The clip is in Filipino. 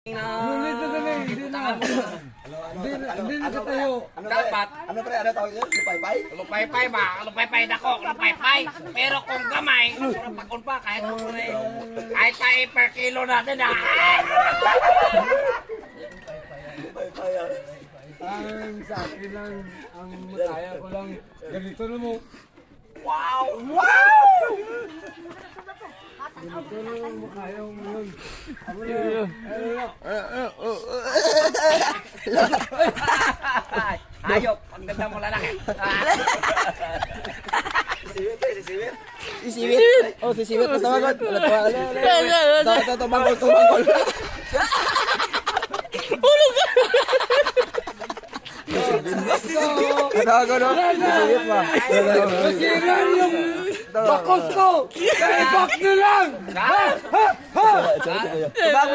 Hindi na tayo. Dapat. Ano pre, ano tawag yun? Lupay-pay? Lupay-pay ba? Lupay-pay dako, lupay-pay. Pero kung gamay, pagkun pa, kahit per kilo natin ah. Lupay-pay ah. Ang sa akin lang, ang mataya ko lang, ganito na mo. Wow! Wow! Ganito na mo kaya mo yun. Ako na yun. Ayop, ang ganda mo lalaki. Sisiwit. Sisiwit. Oh, sisiwit. Tawag ko. Ito, bangkol. Ulog ka. Tawag ko, no? Sisiwit pa. Masira yung bakos ko! Kaibak na lang! Tubang.